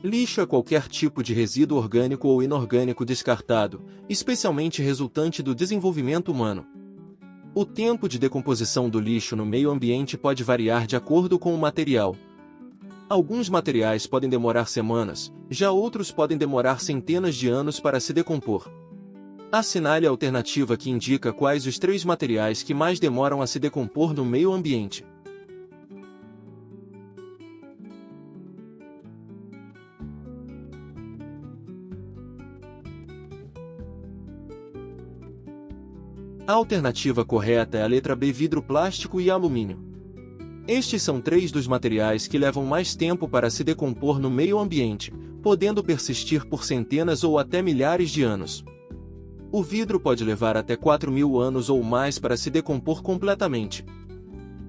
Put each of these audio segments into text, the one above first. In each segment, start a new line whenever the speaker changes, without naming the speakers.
Lixo é qualquer tipo de resíduo orgânico ou inorgânico descartado, especialmente resultante do desenvolvimento humano. O tempo de decomposição do lixo no meio ambiente pode variar de acordo com o material. Alguns materiais podem demorar semanas, já outros podem demorar centenas de anos para se decompor. Assinale a alternativa que indica quais os 3 materiais que mais demoram a se decompor no meio ambiente. A alternativa correta é a letra B: vidro, plástico e alumínio. Estes são 3 dos materiais que levam mais tempo para se decompor no meio ambiente, podendo persistir por centenas ou até milhares de anos. O vidro pode levar até 4.000 anos ou mais para se decompor completamente.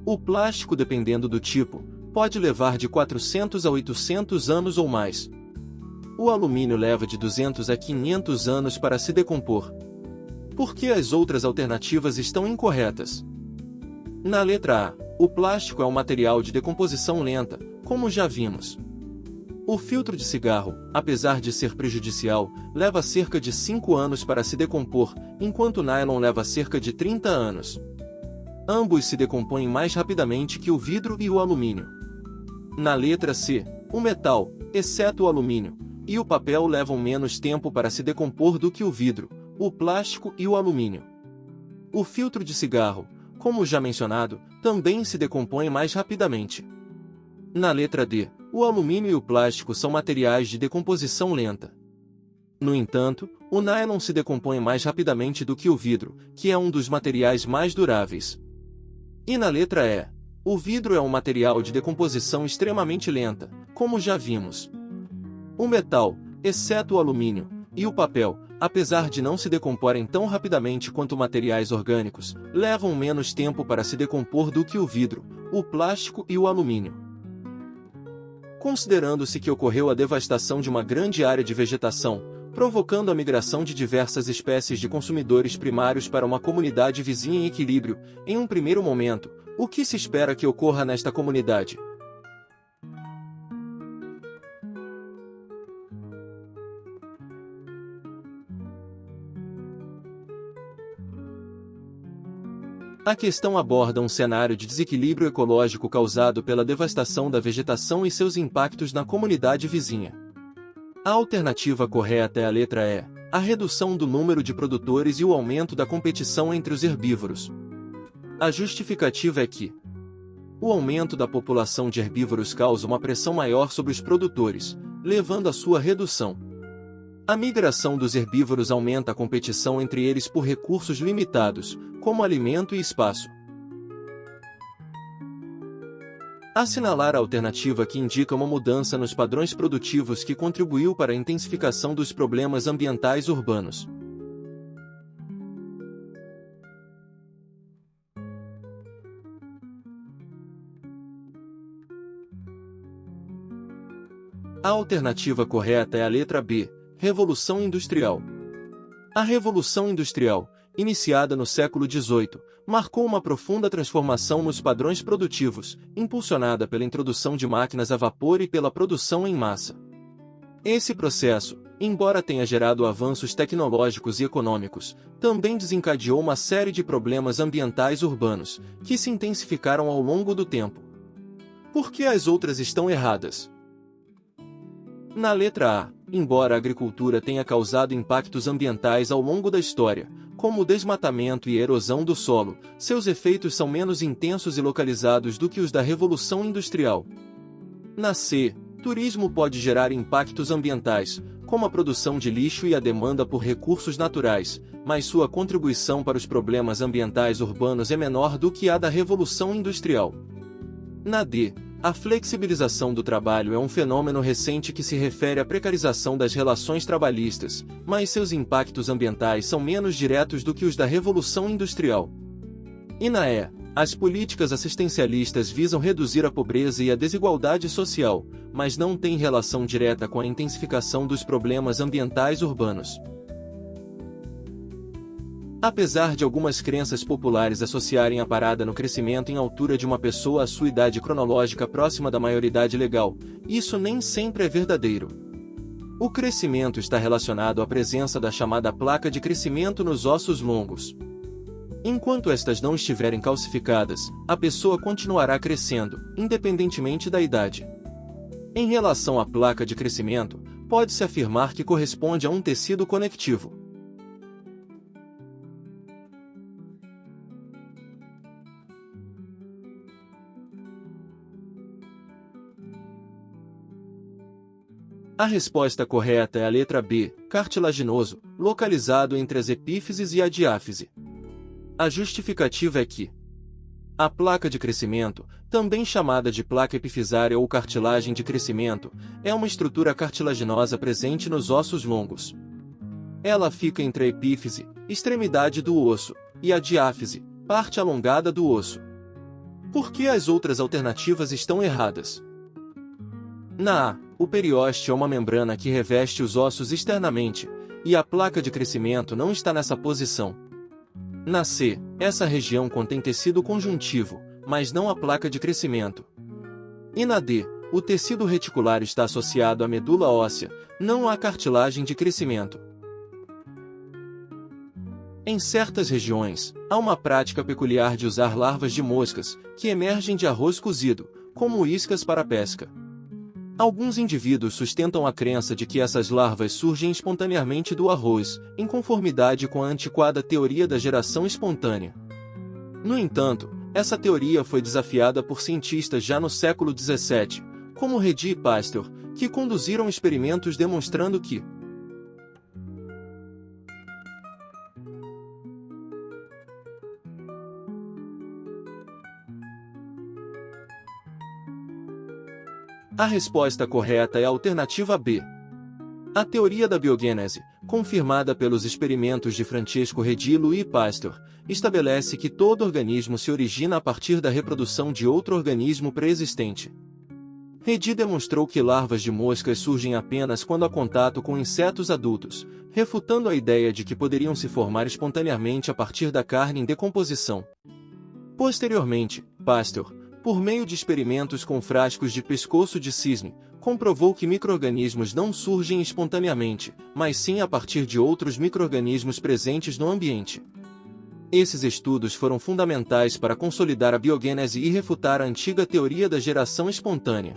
O plástico, dependendo do tipo, pode levar de 400 a 800 anos ou mais. O alumínio leva de 200 a 500 anos para se decompor. Por que as outras alternativas estão incorretas? Na letra A, o plástico é um material de decomposição lenta, como já vimos. O filtro de cigarro, apesar de ser prejudicial, leva cerca de 5 anos para se decompor, enquanto o nylon leva cerca de 30 anos. Ambos se decompõem mais rapidamente que o vidro e o alumínio. Na letra C, o metal, exceto o alumínio, e o papel levam menos tempo para se decompor do que o vidro, o plástico e o alumínio. O filtro de cigarro, como já mencionado, também se decompõe mais rapidamente. Na letra D, o alumínio e o plástico são materiais de decomposição lenta. No entanto, o nylon se decompõe mais rapidamente do que o vidro, que é um dos materiais mais duráveis. E na letra E, o vidro é um material de decomposição extremamente lenta, como já vimos. O metal, exceto o alumínio, e o papel, apesar de não se decomporem tão rapidamente quanto materiais orgânicos, levam menos tempo para se decompor do que o vidro, o plástico e o alumínio. Considerando-se que ocorreu a devastação de uma grande área de vegetação, provocando a migração de diversas espécies de consumidores primários para uma comunidade vizinha em equilíbrio, em um primeiro momento, o que se espera que ocorra nesta comunidade? A questão aborda um cenário de desequilíbrio ecológico causado pela devastação da vegetação e seus impactos na comunidade vizinha. A alternativa correta é a letra E, a redução do número de produtores e o aumento da competição entre os herbívoros. A justificativa é que o aumento da população de herbívoros causa uma pressão maior sobre os produtores, levando à sua redução. A migração dos herbívoros aumenta a competição entre eles por recursos limitados, como alimento e espaço. Assinalar a alternativa que indica uma mudança nos padrões produtivos que contribuiu para a intensificação dos problemas ambientais urbanos. A alternativa correta é a letra B, Revolução Industrial. A Revolução Industrial, iniciada no século XVIII, marcou uma profunda transformação nos padrões produtivos, impulsionada pela introdução de máquinas a vapor e pela produção em massa. Esse processo, embora tenha gerado avanços tecnológicos e econômicos, também desencadeou uma série de problemas ambientais urbanos, que se intensificaram ao longo do tempo. Por que as outras estão erradas? Na letra A, embora a agricultura tenha causado impactos ambientais ao longo da história, como o desmatamento e erosão do solo, seus efeitos são menos intensos e localizados do que os da Revolução Industrial. Na C, turismo pode gerar impactos ambientais, como a produção de lixo e a demanda por recursos naturais, mas sua contribuição para os problemas ambientais urbanos é menor do que a da Revolução Industrial. Na D, a flexibilização do trabalho é um fenômeno recente que se refere à precarização das relações trabalhistas, mas seus impactos ambientais são menos diretos do que os da Revolução Industrial. E na E, as políticas assistencialistas visam reduzir a pobreza e a desigualdade social, mas não têm relação direta com a intensificação dos problemas ambientais urbanos. Apesar de algumas crenças populares associarem a parada no crescimento em altura de uma pessoa à sua idade cronológica próxima da maioridade legal, isso nem sempre é verdadeiro. O crescimento está relacionado à presença da chamada placa de crescimento nos ossos longos. Enquanto estas não estiverem calcificadas, a pessoa continuará crescendo, independentemente da idade. Em relação à placa de crescimento, pode-se afirmar que corresponde a um tecido conectivo. A resposta correta é a letra B, cartilaginoso, localizado entre as epífises e a diáfise. A justificativa é que a placa de crescimento, também chamada de placa epifisária ou cartilagem de crescimento, é uma estrutura cartilaginosa presente nos ossos longos. Ela fica entre a epífise, extremidade do osso, e a diáfise, parte alongada do osso. Por que as outras alternativas estão erradas? Na A, o periósteo é uma membrana que reveste os ossos externamente, e a placa de crescimento não está nessa posição. Na C, essa região contém tecido conjuntivo, mas não a placa de crescimento. E na D, o tecido reticular está associado à medula óssea, não à cartilagem de crescimento. Em certas regiões, há uma prática peculiar de usar larvas de moscas, que emergem de arroz cozido, como iscas para pesca. Alguns indivíduos sustentam a crença de que essas larvas surgem espontaneamente do arroz, em conformidade com a antiquada teoria da geração espontânea. No entanto, essa teoria foi desafiada por cientistas já no século XVII, como Redi e Pasteur, que conduziram experimentos demonstrando que a resposta correta é a alternativa B. A teoria da biogênese, confirmada pelos experimentos de Francesco Redi e Louis Pasteur, estabelece que todo organismo se origina a partir da reprodução de outro organismo pré-existente. Redi demonstrou que larvas de moscas surgem apenas quando há contato com insetos adultos, refutando a ideia de que poderiam se formar espontaneamente a partir da carne em decomposição. Posteriormente, Pasteur, por meio de experimentos com frascos de pescoço de cisne, comprovou que micro-organismos não surgem espontaneamente, mas sim a partir de outros micro-organismos presentes no ambiente. Esses estudos foram fundamentais para consolidar a biogênese e refutar a antiga teoria da geração espontânea.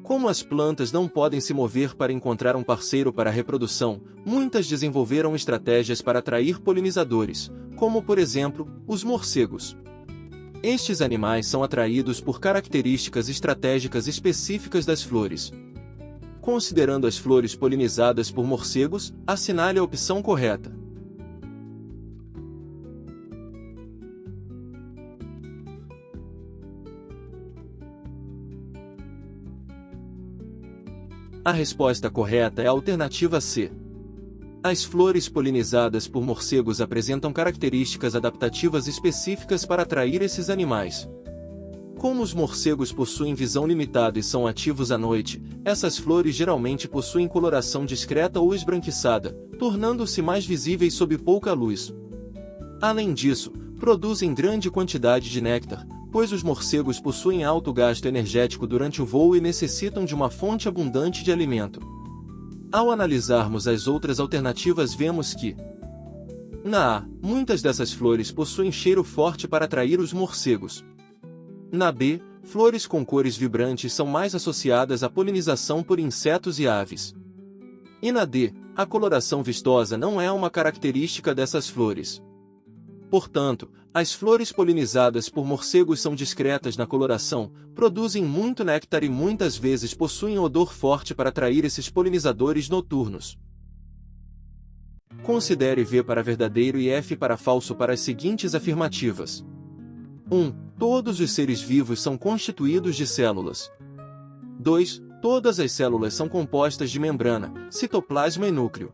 Como as plantas não podem se mover para encontrar um parceiro para a reprodução, muitas desenvolveram estratégias para atrair polinizadores, como por exemplo, os morcegos. Estes animais são atraídos por características estratégicas específicas das flores. Considerando as flores polinizadas por morcegos, assinale a opção correta. A resposta correta é a alternativa C. As flores polinizadas por morcegos apresentam características adaptativas específicas para atrair esses animais. Como os morcegos possuem visão limitada e são ativos à noite, essas flores geralmente possuem coloração discreta ou esbranquiçada, tornando-se mais visíveis sob pouca luz. Além disso, produzem grande quantidade de néctar, pois os morcegos possuem alto gasto energético durante o voo e necessitam de uma fonte abundante de alimento. Ao analisarmos as outras alternativas, vemos que na A, muitas dessas flores possuem cheiro forte para atrair os morcegos. Na B, flores com cores vibrantes são mais associadas à polinização por insetos e aves. E na D, a coloração vistosa não é uma característica dessas flores. Portanto, as flores polinizadas por morcegos são discretas na coloração, produzem muito néctar e muitas vezes possuem odor forte para atrair esses polinizadores noturnos. Considere V para verdadeiro e F para falso para as seguintes afirmativas. 1. Todos os seres vivos são constituídos de células. 2. Todas as células são compostas de membrana, citoplasma e núcleo.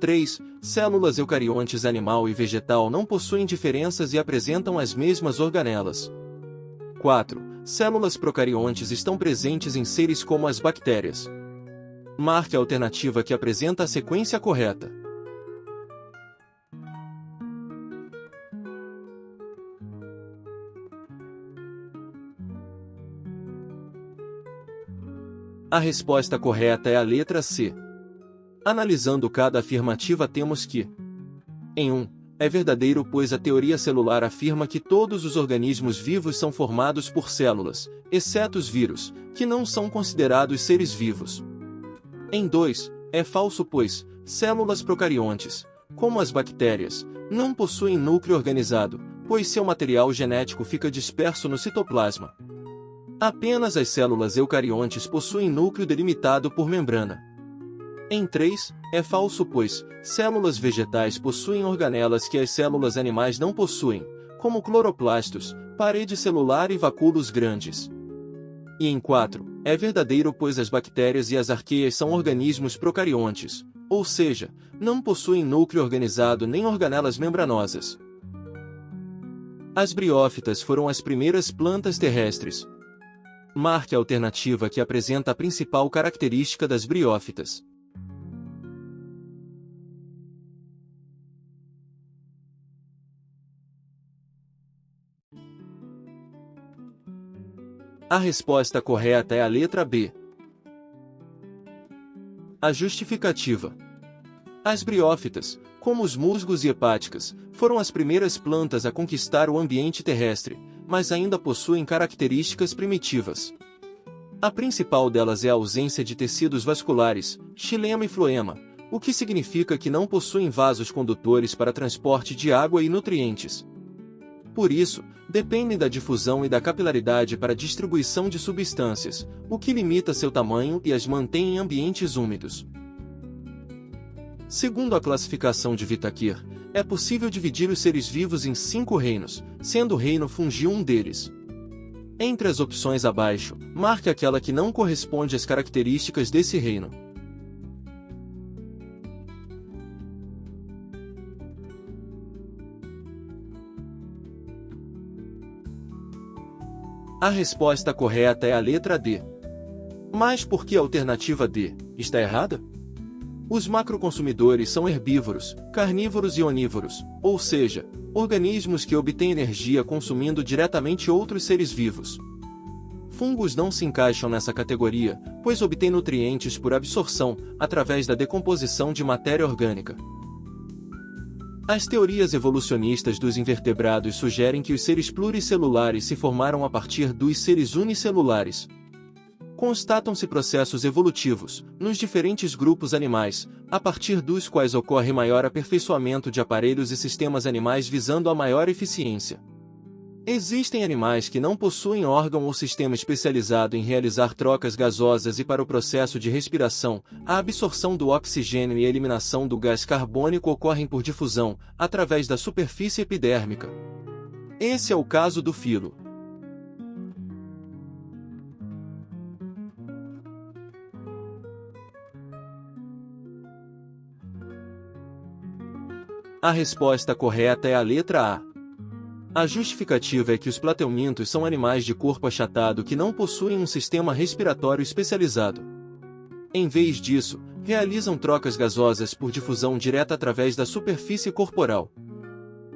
3. Células eucariontes animal e vegetal não possuem diferenças e apresentam as mesmas organelas. 4. Células procariontes estão presentes em seres como as bactérias. Marque a alternativa que apresenta a sequência correta. A resposta correta é a letra C. Analisando cada afirmativa temos que: em 1, é verdadeiro pois a teoria celular afirma que todos os organismos vivos são formados por células, exceto os vírus, que não são considerados seres vivos. Em 2, é falso pois células procariontes, como as bactérias, não possuem núcleo organizado, pois seu material genético fica disperso no citoplasma. Apenas as células eucariontes possuem núcleo delimitado por membrana. Em 3, é falso pois células vegetais possuem organelas que as células animais não possuem, como cloroplastos, parede celular e vacúolos grandes. E em 4, é verdadeiro pois as bactérias e as arqueias são organismos procariontes, ou seja, não possuem núcleo organizado nem organelas membranosas. As briófitas foram as primeiras plantas terrestres. Marque a alternativa que apresenta a principal característica das briófitas. A resposta correta é a letra B. A justificativa. As briófitas, como os musgos e hepáticas, foram as primeiras plantas a conquistar o ambiente terrestre, mas ainda possuem características primitivas. A principal delas é a ausência de tecidos vasculares, xilema e floema, o que significa que não possuem vasos condutores para transporte de água e nutrientes. Por isso, dependem da difusão e da capilaridade para a distribuição de substâncias, o que limita seu tamanho e as mantém em ambientes úmidos. Segundo a classificação de Whittaker, é possível dividir os seres vivos em 5 reinos, sendo o reino fungi um deles. Entre as opções abaixo, marque aquela que não corresponde às características desse reino. A resposta correta é a letra D. Mas por que a alternativa D está errada? Os macroconsumidores são herbívoros, carnívoros e onívoros, ou seja, organismos que obtêm energia consumindo diretamente outros seres vivos. Fungos não se encaixam nessa categoria, pois obtêm nutrientes por absorção, através da decomposição de matéria orgânica. As teorias evolucionistas dos invertebrados sugerem que os seres pluricelulares se formaram a partir dos seres unicelulares. Constatam-se processos evolutivos, nos diferentes grupos animais, a partir dos quais ocorre maior aperfeiçoamento de aparelhos e sistemas animais visando a maior eficiência. Existem animais que não possuem órgão ou sistema especializado em realizar trocas gasosas e para o processo de respiração, a absorção do oxigênio e a eliminação do gás carbônico ocorrem por difusão, através da superfície epidérmica. Esse é o caso do filo. A resposta correta é a letra A. A justificativa é que os plateumintos são animais de corpo achatado que não possuem um sistema respiratório especializado. Em vez disso, realizam trocas gasosas por difusão direta através da superfície corporal.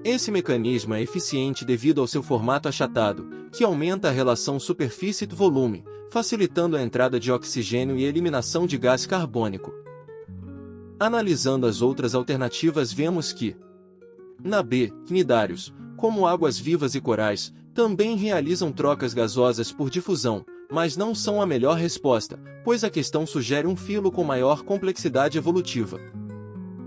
Esse mecanismo é eficiente devido ao seu formato achatado, que aumenta a relação superfície-volume, facilitando a entrada de oxigênio e a eliminação de gás carbônico. Analisando as outras alternativas vemos que, na B, cnidários, como águas-vivas e corais, também realizam trocas gasosas por difusão, mas não são a melhor resposta, pois a questão sugere um filo com maior complexidade evolutiva.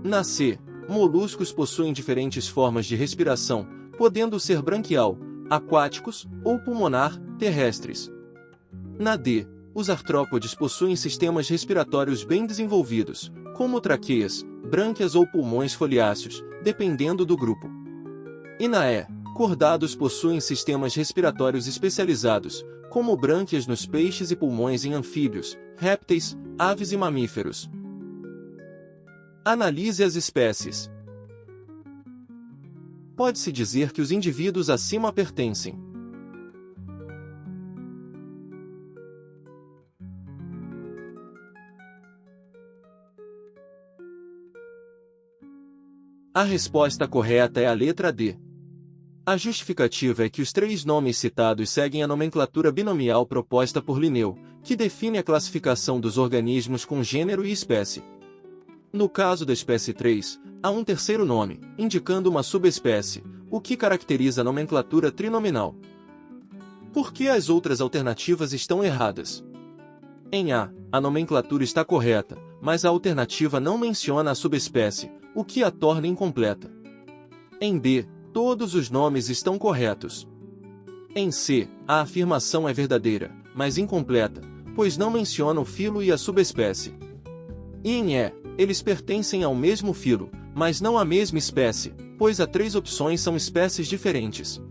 Na C, moluscos possuem diferentes formas de respiração, podendo ser branquial, aquáticos, ou pulmonar, terrestres. Na D, os artrópodes possuem sistemas respiratórios bem desenvolvidos, como traqueias, brânquias ou pulmões foliáceos, dependendo do grupo. E na E, cordados possuem sistemas respiratórios especializados, como brânquias nos peixes e pulmões em anfíbios, répteis, aves e mamíferos. Analise as espécies. Pode-se dizer que os indivíduos acima pertencem. A resposta correta é a letra D. A justificativa é que os 3 nomes citados seguem a nomenclatura binomial proposta por Linneu, que define a classificação dos organismos com gênero e espécie. No caso da espécie 3, há um terceiro nome, indicando uma subespécie, o que caracteriza a nomenclatura trinominal. Por que as outras alternativas estão erradas? Em A nomenclatura está correta, mas a alternativa não menciona a subespécie, o que a torna incompleta. Em B, todos os nomes estão corretos. Em C, a afirmação é verdadeira, mas incompleta, pois não menciona o filo e a subespécie. E em E, eles pertencem ao mesmo filo, mas não à mesma espécie, pois as três opções são espécies diferentes.